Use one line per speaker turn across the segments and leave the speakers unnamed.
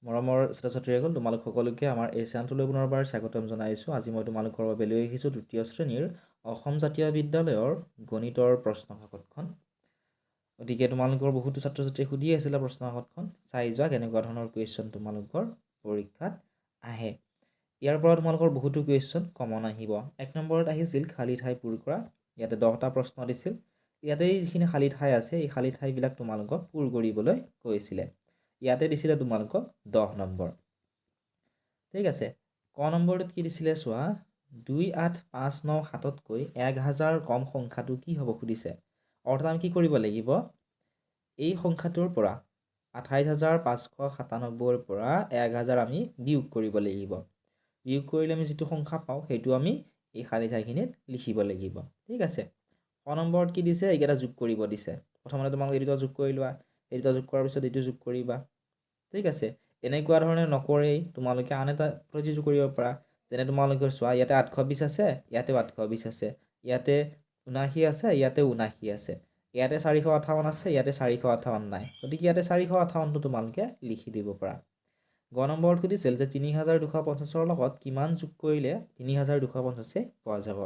মৰমৰ ছাত্ৰ-ছাত্ৰীসকল তোমালোক সকলোকে আমাৰ এই চেনেলটোলৈ পুনৰবাৰ স্বাগতম জনাইছোঁ। আজি মই তোমালোকৰ বাবে লৈ আহিছোঁ তৃতীয় শ্ৰেণীৰ অসম জাতীয় বিদ্যালয়ৰ গণিতৰ প্ৰশ্ন কাকতখন। গতিকে তোমালোকৰ বহুতো ছাত্ৰ-ছাত্ৰীয়ে সুধি আছিলে প্ৰশ্ন কাকতখন চাই যোৱা কেনেকুৱা ধৰণৰ কুৱেশ্যন তোমালোকৰ পৰীক্ষাত আহে। ইয়াৰ পৰা তোমালোকৰ বহুতো কুৱেশ্যন কমন আহিব। 1 নম্বৰত আহিছিল খালী ঠাই পূৰ কৰা। ইয়াতে 10টা প্ৰশ্ন দিছিল। ইয়াতেই যিখিনি খালী ঠাই আছে এই খালী ঠাইবিলাক তোমালোকক পূৰ কৰিবলৈ কৈছিলে। ইয়াতে দিছিলে তোমালোকক 10 নম্বৰ। ঠিক আছে, ক নম্বৰটোত কি দিছিলে চোৱা, 2, 8, 5, 9, 7তকৈ 1000 কম সংখ্যাটো কি হ'ব সুধিছে। অৰ্থাৎ আমি কি কৰিব লাগিব, এই সংখ্যাটোৰ পৰা 28597ৰ পৰা 1000 আমি বিয়োগ কৰিব লাগিব। বিয়োগ কৰিলে আমি যিটো সংখ্যা পাওঁ সেইটো আমি এই খালী ঠাইখিনিত লিখিব লাগিব। ঠিক আছে, ক নম্বৰত কি দিছে, এইকেইটা যোগ কৰিব দিছে। প্ৰথমতে তোমালোকে এই দুটা যোগ কৰি লোৱা, এই দুটা যোগ কৰাৰ পিছত এইটো যোগ কৰিবা। ঠিক আছে, এনেকুৱা ধৰণে নকৰেই তোমালোকে আন এটা পদ্ধতি কৰিব পাৰা। যেনে তোমালোকে চোৱা, ইয়াতে 820 আছে, ইয়াতেও 820 আছে, ইয়াতে 79 আছে, ইয়াতে 79 আছে, ইয়াতে 458 আছে, ইয়াতে 458 নাই। গতিকে ইয়াতে 458টো তোমালোকে লিখি দিব পাৰা। গ নম্বৰত সুধিছিল যে 3250ৰ লগত কিমান যোগ কৰিলে 3250 পোৱা যাব।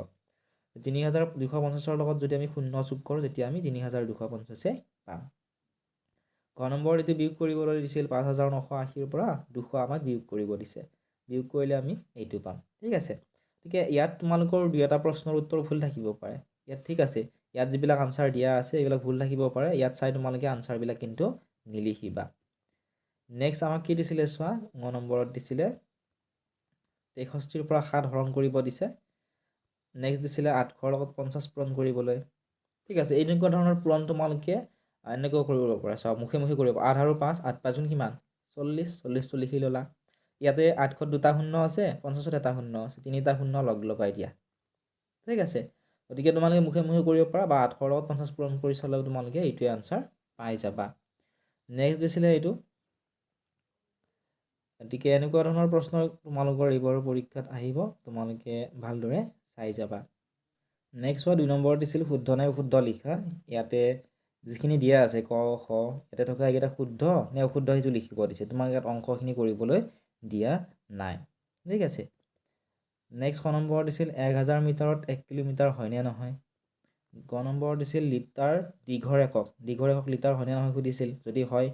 3250ৰ লগত যদি আমি 0 যোগ কৰোঁ তেতিয়া আমি 3250 পাম। গ নম্বৰ এইটো বিয়োগ কৰিবলৈ দিছিল 5980ৰ পৰা 200 আমাক বিয়োগ কৰিব দিছে। বিয়োগ কৰিলে আমি এইটো পাম। ঠিক আছে, গতিকে ইয়াত তোমালোকৰ 2এটা প্ৰশ্নৰ উত্তৰ ভুল থাকিব পাৰে। ইয়াত ঠিক আছে, ইয়াত যিবিলাক আনচাৰ দিয়া আছে এইবিলাক ভুল থাকিব পাৰে। ইয়াত চাই তোমালোকে আনচাৰবিলাক কিন্তু নিলিখিবা। নেক্সট আমাক কি দিছিলে চোৱা, গ নম্বৰত দিছিলে 63ৰ পৰা 7 হৰণ কৰিব দিছে। নেক্সট দিছিলে 800ৰ লগত 50 পূৰণ কৰিবলৈ। ঠিক আছে, এনেকুৱা ধৰণৰ পূৰণ তোমালোকে এনেকৈ কৰিব পৰা। চাওক, মুখে মুখে কৰিব। 8 আৰু 5, 8 5 কিমান 40, 40টো লিখি ল'লা। ইয়াতে 800ত 2টা শূন্য আছে, 50ত এটা শূন্য আছে, 3টা শূন্য লগাই দিয়া। ঠিক আছে, গতিকে তোমালোকে মুখে মুখে কৰিব পাৰা বা 800ৰ লগত 50 পূৰণ কৰি চালেও তোমালোকে এইটোৱে আনচাৰ পাই যাবা। নেক্সট দিছিলে এইটো। গতিকে এনেকুৱা ধৰণৰ প্ৰশ্ন তোমালোকৰ এইবাৰৰ পৰীক্ষাত আহিব, তোমালোকে ভালদৰে চাই যাবা। নেক্সট হোৱা 2 নম্বৰত দিছিল শুদ্ধ নে অশুদ্ধ লিখা। ইয়াতে যিখিনি দিয়া আছে ক, খ, ইয়াতে থকা এইকেইটা শুদ্ধ নে অশুদ্ধ সেইটো লিখিব দিছে। তোমাক ইয়াত অংকখিনি কৰিবলৈ দিয়া নাই। ঠিক আছে, নেক্সট ক নম্বৰ দিছিল 1000 মিটাৰত 1 কিলোমিটাৰ হয়নে নহয়। গ নম্বৰ দিছিল লিটাৰ দীঘৰ একক লিটাৰ হয়নে নহয় সুধিছিল। যদি হয়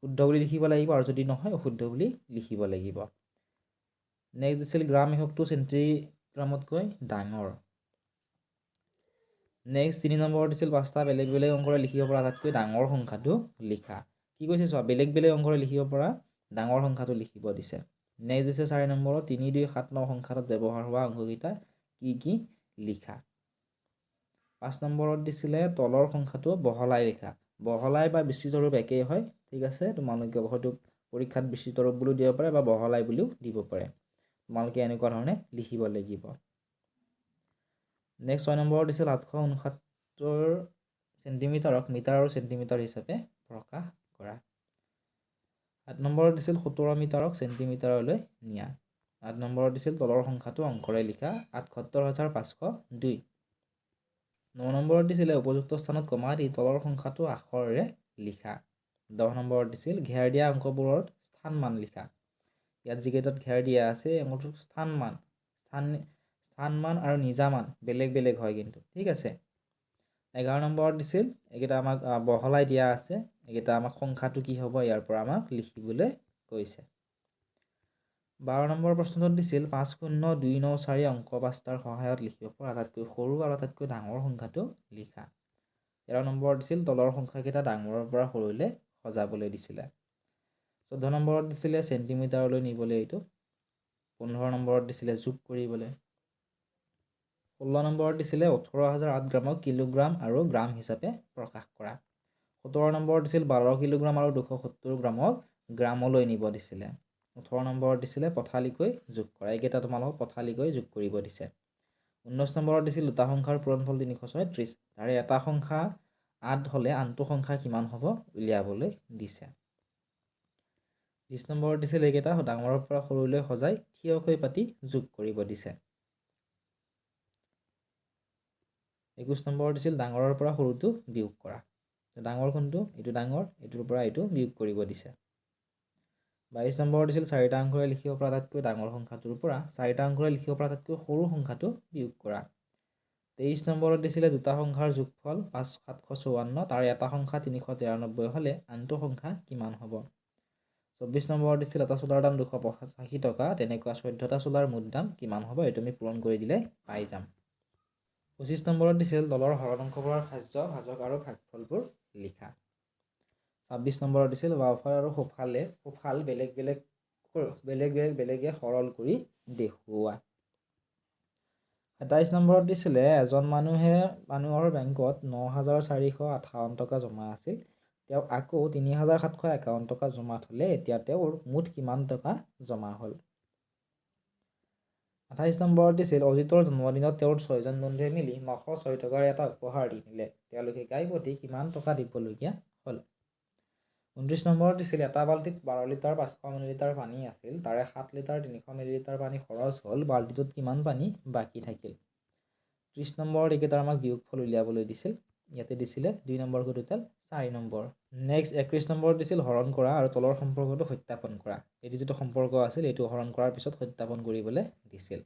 শুদ্ধ বুলি লিখিব লাগিব আৰু যদি নহয় অশুদ্ধ বুলি লিখিব লাগিব। নেক্সট দিছিল গ্ৰাম এককটো চেণ্টিগ্ৰামতকৈ ডাঙৰ। নেক্সট 3 নম্বৰ দিছিল 5টা বেলেগ বেলেগ অংকৰে লিখিব পৰা আটাইতকৈ ডাঙৰ সংখ্যাটো লিখা। কি কৈছে চোৱা, বেলেগ বেলেগ অংকৰে লিখিব পৰা ডাঙৰ সংখ্যাটো লিখিব দিছে। নেক্সট দিছে 4 নম্বৰত 3, 2, 7, 9 সংখ্যাটোত ব্যৱহাৰ হোৱা অংককেইটা কি কি লিখা। 5 নম্বৰত দিছিলে তলৰ সংখ্যাটো বহলাই লিখা। বহলাই বা বিস্তৃত ৰূপ একেই হয়। ঠিক আছে, তোমালোকে হয়তো পৰীক্ষাত বিস্তৃত ৰূপ বুলিও দিব পাৰে বা বহলাই বুলিও দিব পাৰে। তোমালোকে এনেকুৱা ধৰণে লিখিব লাগিব। নেক্সট 6 নম্বৰত দিছিল 869 চেণ্টিমিটাৰক মিটাৰ আৰু চেণ্টিমিটাৰ হিচাপে প্ৰকাশ কৰা। 8 নম্বৰত দিছিল 17 মিটাৰক চেণ্টিমিটাৰলৈ নিয়া। 8 নম্বৰত দিছিল তলৰ সংখ্যাটো অংকৰে লিখা 78502। 9 নম্বৰত দিছিলে উপযুক্ত স্থানত কমা দি তলৰ সংখ্যাটো আখৰেৰে লিখা। 10 নম্বৰত দিছিল ঘেৰ দিয়া অংকবোৰত স্থান মান লিখা। ইয়াত যিকেইটাত ঘেৰ দিয়া আছে এই অংকটোৰ স্থান মান আৰু নিজা মান বেলেগ বেলেগ হয় কিন্তু। ঠিক আছে, 11 নম্বৰত দিছিল এইকেইটা আমাক বহলাই দিয়া আছে, এইকেইটা আমাক সংখ্যাটো কি হ'ব ইয়াৰ পৰা আমাক লিখিবলৈ কৈছে। 12 নম্বৰ প্ৰশ্নটোত দিছিল 50294 অংক 5টাৰ সহায়ত লিখিব পৰা আটাইতকৈ সৰু আৰু আটাইতকৈ ডাঙৰ সংখ্যাটো লিখা। 13 নম্বৰত দিছিল তলৰ সংখ্যাকেইটা ডাঙৰৰ পৰা সৰুলৈ সজাবলৈ দিছিলে। 14 নম্বৰত দিছিলে চেণ্টিমিটাৰলৈ নিবলৈ এইটো। 15 নম্বৰত দিছিলে যোগ কৰিবলৈ। 16 নম্বৰত দিছিলে 18008 গ্ৰামক কিলোগ্ৰাম আৰু গ্ৰাম হিচাপে প্ৰকাশ কৰা। 17 নম্বৰত দিছিল 12 কিলোগ্ৰাম আৰু 270 গ্ৰামক গ্ৰামলৈ নিব দিছিলে। 18 নম্বৰত দিছিলে পথালিকৈ যোগ কৰা। এইকেইটা তোমালোকক পথালিকৈ যোগ কৰিব দিছে। 19 নম্বৰত দিছিল দুটা সংখ্যাৰ পূৰণফল 336, তাৰে এটা সংখ্যা 8 হ'লে আনটো সংখ্যা কিমান হ'ব উলিয়াবলৈ দিছে। 20 নম্বৰত দিছিল এইকেইটা ডাঙৰৰ পৰা সৰুলৈ সজাই থিয়কৈ পাতি যোগ কৰিব দিছে। 21 নম্বৰত দিছিল ডাঙৰৰ পৰা সৰুটো বিয়োগ কৰা। ডাঙৰ কোনটো, এইটো ডাঙৰ, এইটোৰ পৰা এইটো বিয়োগ কৰিব দিছে। 22 নম্বৰত দিছিল 4টা অংকৰে লিখিব পৰা আটাইতকৈ ডাঙৰ সংখ্যাটোৰ পৰা 4টা অংকৰে লিখিব পৰা আটাইতকৈ সৰু সংখ্যাটো বিয়োগ কৰা। 23 নম্বৰত দিছিলে দুটা সংখ্যাৰ যোগফল 5,754, তাৰ এটা সংখ্যা 393 হ'লে আনটো সংখ্যা কিমান হ'ব? 24 নম্বৰত দিছিল এটা চোলাৰ দাম 285 টকা, তেনেকুৱা 14টা চোলাৰ মুঠ দাম কিমান হ'ব? এইটো আমি পূৰণ কৰি দিলে পাই যাম। 25 নম্বৰত দিছিল তলৰ হৰণ অংশবোৰৰ ভাজ্য, ভাজক আৰু ভাগফলবোৰ লিখা। 26 নম্বৰত দিছিল বাওঁফাল আৰু সোঁফাল বেলেগে সৰল কৰি দেখুওৱা। 27 নম্বৰত দিছিলে এজন মানুহৰ বেংকত 9,458 টকা জমা আছিল, তেওঁ আকৌ 3,751 টকা জমা থ'লে, এতিয়া তেওঁৰ মুঠ কিমান টকা জমা হ'ল? 28 নম্বৰত দিছিল অজিতৰ জন্মদিনত তেওঁৰ 6জন বন্ধুৱে মিলি 906 টকাৰ এটা উপহাৰ দি দিলে, তেওঁলোকে গাইপতি কিমান টকা দিবলগীয়া হ'ল? 29 নম্বৰত দিছিল এটা বাল্টিত 12 লিটাৰ 500 মিলিলিটাৰ পানী আছিল, তাৰে 7 লিটাৰ 300 মিলিলিটাৰ পানী খৰচ হ'ল, বাল্টিটোত কিমান পানী বাকী থাকিল? 30 নম্বৰত এইকেইটাৰ আমাক বিয়োগফল উলিয়াবলৈ দিছিল, ইয়াতে দিছিলে 2 নম্বৰ টোটেল 4 নম্বৰ। নেক্সট 31 নম্বৰত দিছিল হৰণ কৰা আৰু তলৰ সম্পৰ্কটো সত্যাপন কৰা। এইটো যিটো সম্পৰ্ক আছিল এইটো হৰণ কৰাৰ পিছত সত্যাপন কৰিবলৈ দিছিল।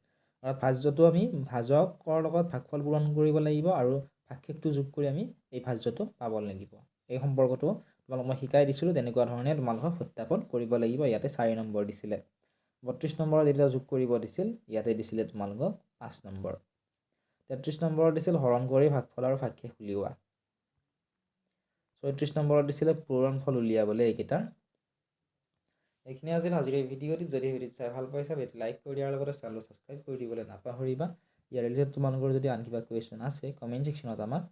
আৰু ভাজ্যটো আমি ভাজকৰ লগত ভাগফল পূৰণ কৰিব লাগিব আৰু ভাগশেষটো যোগ কৰি আমি এই ভাজ্যটো পাব লাগিব। এই সম্পৰ্কটো তোমালোকক মই শিকাই দিছিলোঁ, তেনেকুৱা ধৰণে তোমালোকক সত্যাপন কৰিব লাগিব। ইয়াতে 4 নম্বৰ দিছিলে। 32 নম্বৰত এতিয়া যোগ কৰিব দিছিল, ইয়াতে দিছিলে তোমালোকক 5 নম্বৰ। 33 নম্বৰত দিছিল হৰণ কৰি ভাগফল আৰু ভাগশেষ উলিওৱা। 34 নম্বৰত দিছিলে পূৰণফল উলিয়াবলৈ এইকেইটাৰ। এইখিনি আছিল আজিৰ এই ভিডিঅ'টি। যদি ভিডিঅ'টো চাই ভাল পাইছা ভিডিঅ'টো লাইক কৰি দিয়াৰ লগতে চেনেলটো ছাবস্ক্ৰাইব কৰি দিবলৈ নাপাহৰিবা। ইয়াৰ ৰিলেটেড তোমালোকৰ যদি আন কিবা কুৱেশ্যন আছে কমেণ্ট ছেকশ্যনত আমাক